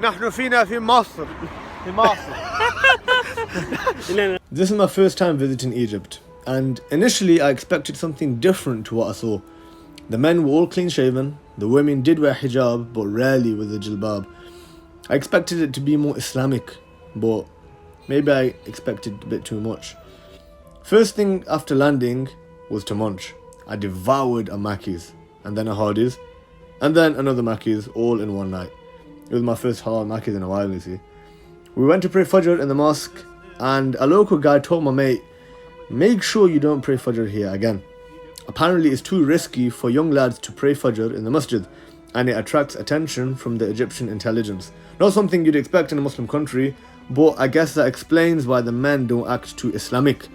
نحن فينا في مصر. This is my first time visiting Egypt, and initially I expected something different to what I saw. The men were all clean shaven, the women did wear hijab but rarely with a jilbab. I expected it to be more Islamic, but maybe I expected a bit too much. First thing after landing was to munch. I devoured a Mackey's, and then a Hardee's, and then another Mackey's, all in one night. It was my first halal Mackey's in a while, you see. We went to pray Fajr in the mosque, and a local guy told my mate, make sure you don't pray Fajr here again. Apparently it's too risky for young lads to pray Fajr in the masjid, and it attracts attention from the Egyptian intelligence. Not something you'd expect in a Muslim country, but I guess that explains why the men don't act too Islamic,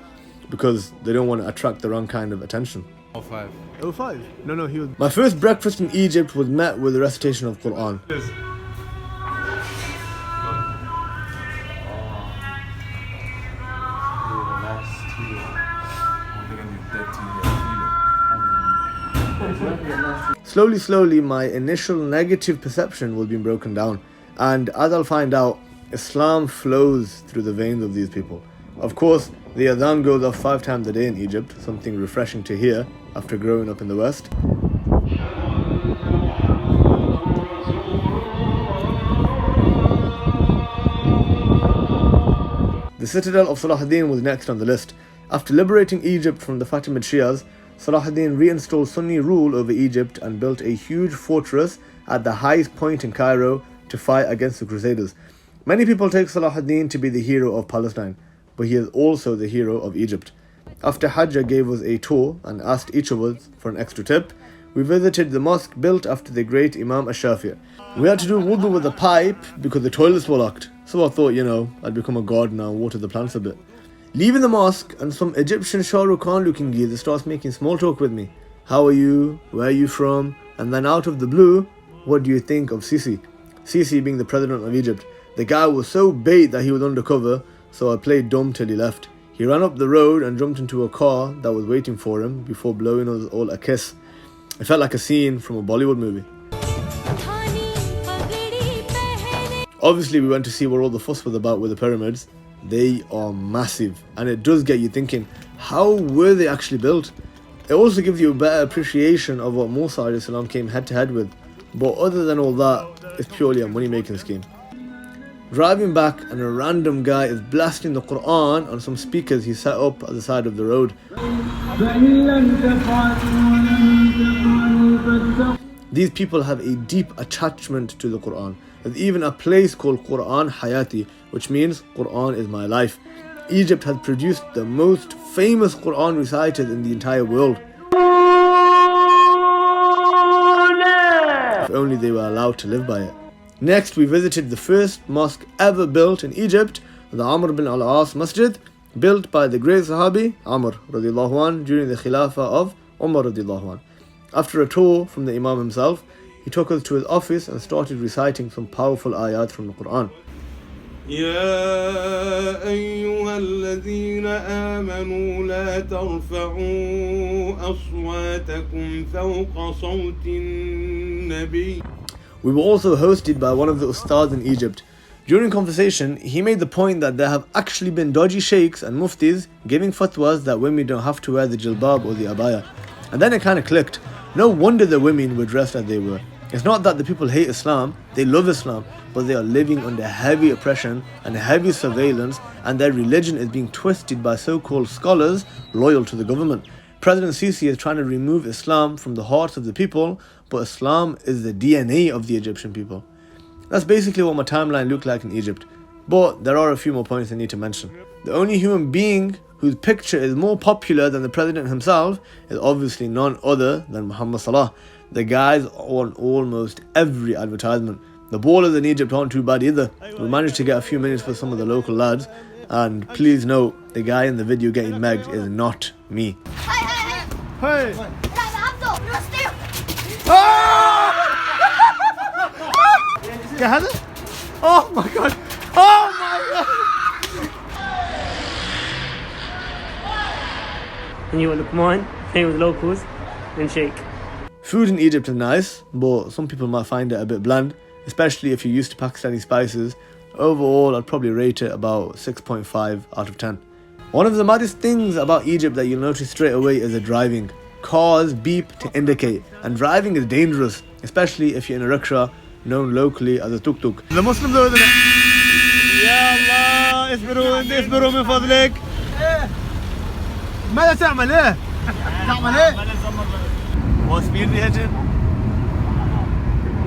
because they don't want to attract the wrong kind of attention. 05. 05? No, he was... My first breakfast in Egypt was met with the recitation of Quran. Slowly, my initial negative perception was being broken down, and as I'll find out, Islam flows through the veins of these people. Of course, the adhan goes off 5 times a day in Egypt, something refreshing to hear after growing up in the West. The Citadel of Salahuddeen was next on the list. After liberating Egypt from the Fatimid Shias, Salahuddin reinstalled Sunni rule over Egypt and built a huge fortress at the highest point in Cairo to fight against the Crusaders. Many people take Salahuddin to be the hero of Palestine, but he is also the hero of Egypt. After Hagia gave us a tour and asked each of us for an extra tip, we visited the mosque built after the great Imam Shafi'i. We had to do wudu with a pipe because the toilets were locked, so I thought, I'd become a gardener and water the plants a bit. Leaving the mosque, and some Egyptian Shah Rukh Khan looking geezer starts making small talk with me. How are you? Where are you from? And then out of the blue, what do you think of Sisi? Sisi being the president of Egypt. The guy was so bait that he was undercover, so I played dumb till he left. He ran up the road and jumped into a car that was waiting for him before blowing us all a kiss. It felt like a scene from a Bollywood movie. Obviously, we went to see what all the fuss was about with the pyramids. They are massive, and it does get you thinking, how were they actually built? It also gives you a better appreciation of what Musa alayhi salam came head to head with, but other than all that, it's purely a money making scheme. Driving back, and a random guy is blasting the Quran on some speakers he set up at the side of the road. These people have a deep attachment to the Quran. There's even a place called Quran Hayati, which means Quran is my life. Egypt has produced the most famous Quran reciters in the entire world. If only they were allowed to live by it. Next, we visited the first mosque ever built in Egypt, the Amr bin al-As Masjid, built by the great Sahabi Amr radiallahu anh during the Khilafah of Umar radiallahu anh. After a tour from the Imam himself, he took us to his office and started reciting some powerful ayat from the Quran. يا أيها الذين آمنوا لا ترفعوا أصواتكم فوق صوت النبي. We were also hosted by one of the ustads in Egypt. During conversation, he made the point that there have actually been dodgy sheikhs and muftis giving fatwas that women don't have to wear the jilbab or the abaya. And then it kind of clicked. No wonder the women were dressed as they were. It's not that the people hate Islam, they love Islam, but they are living under heavy oppression and heavy surveillance, and their religion is being twisted by so-called scholars loyal to the government. President Sisi is trying to remove Islam from the hearts of the people, but Islam is the DNA of the Egyptian people. That's basically what my timeline looked like in Egypt. But there are a few more points I need to mention. The only human being whose picture is more popular than the president himself is obviously none other than Muhammad Salah. The guy's on almost every advertisement. The ballers in Egypt aren't too bad either. We managed to get a few minutes for some of the local lads. And please note, the guy in the video getting megged is not me. Hey! Oh my god! Oh my god! And you want Lukman, playing with locals, and shake. Food in Egypt is nice, but some people might find it a bit bland. especially if you're used to Pakistani spices. Overall, I'd probably rate it about 6.5 out of 10. One of the maddest things about Egypt that you'll notice straight away is the driving. Cars beep to indicate, and driving is dangerous, especially if you're in a rickshaw, known locally as a tuk-tuk. The Muslims over there. يا الله اصبروا من فضلك. ماذا تعمل ايه؟ تعمل ايه؟ What speed are you hitting?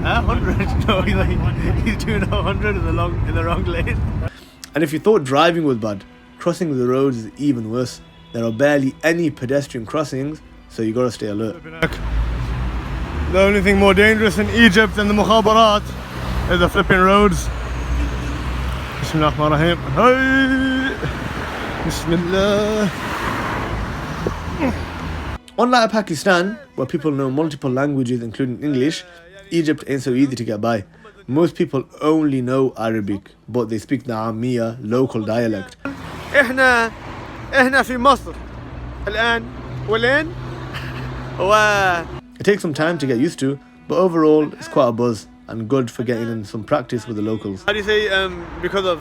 100. No, he's doing 100 in the wrong lane. And if you thought driving was bad, crossing the roads is even worse. There are barely any pedestrian crossings, so you gotta stay alert. The only thing more dangerous in Egypt than the mukhabarat is the flipping roads. Bismillah ar-Rahman ar-Rahim. Bismillah. Unlike Pakistan, where people know multiple languages including English, Egypt ain't so easy to get by. Most people only know Arabic, but they speak the Ammiya local dialect. احنا في مصر الآن ولين It takes some time to get used to, but overall it's quite a buzz and good for getting in some practice with the locals. How do you say because of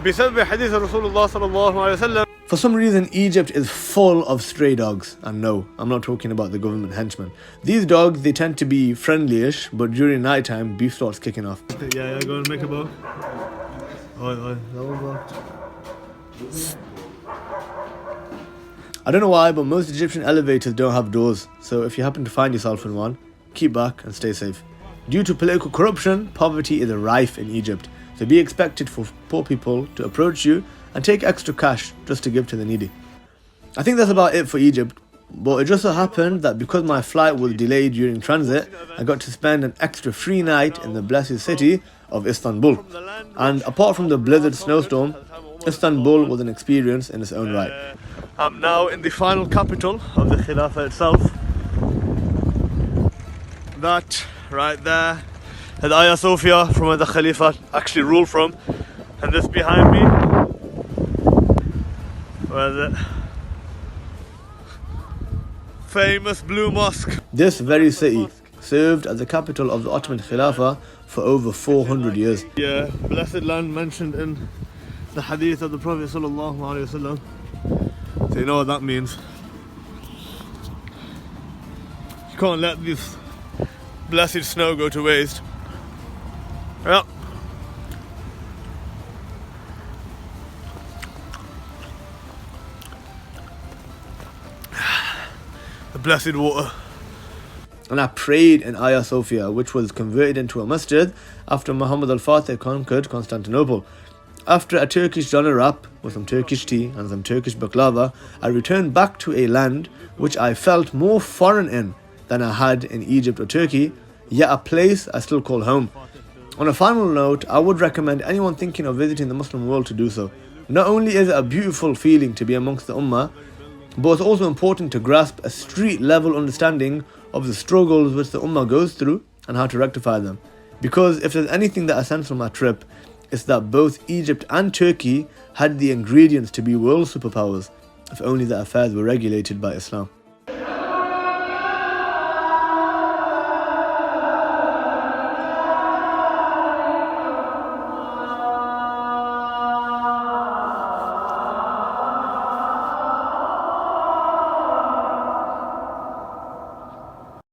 بسبب حديث رسول الله صلى الله عليه وسلم. For some reason, Egypt is full of stray dogs. And no, I'm not talking about the government henchmen. These dogs, they tend to be friendly-ish, but during night time, beef starts kicking off. Yeah, go and make a bow. I don't know why, but most Egyptian elevators don't have doors. So if you happen to find yourself in one, keep back and stay safe. Due to political corruption, poverty is rife in Egypt. So be expected for poor people to approach you and take extra cash just to give to the needy. I think that's about it for Egypt, but it just so happened that because my flight was delayed during transit, I got to spend an extra free night in the blessed city of Istanbul. And apart from the blizzard snowstorm, Istanbul was an experience in its own right. I'm now in the final capital of the Khilafah itself. That right there is Hagia Sophia, from where the Khalifa actually ruled from. And this behind me, where the famous Blue Mosque. This very city served as the capital of the Ottoman Khilafah for over 400 years. Yeah, blessed land mentioned in the hadith of the Prophet sallallahu alaihi wasallam. So you know what that means. You can't let this blessed snow go to waste. Yeah. The blessed water. And I prayed in Hagia Sophia, which was converted into a masjid after Muhammad al-Fatih conquered Constantinople. After a Turkish doner wrap with some Turkish tea and some Turkish baklava, I returned back to a land which I felt more foreign in than I had in Egypt or Turkey, yet a place I still call home. On a final note, I would recommend anyone thinking of visiting the Muslim world to do so. Not only is it a beautiful feeling to be amongst the Ummah, but it's also important to grasp a street-level understanding of the struggles which the Ummah goes through and how to rectify them. Because if there's anything that I sense from my trip, it's that both Egypt and Turkey had the ingredients to be world superpowers, if only the affairs were regulated by Islam.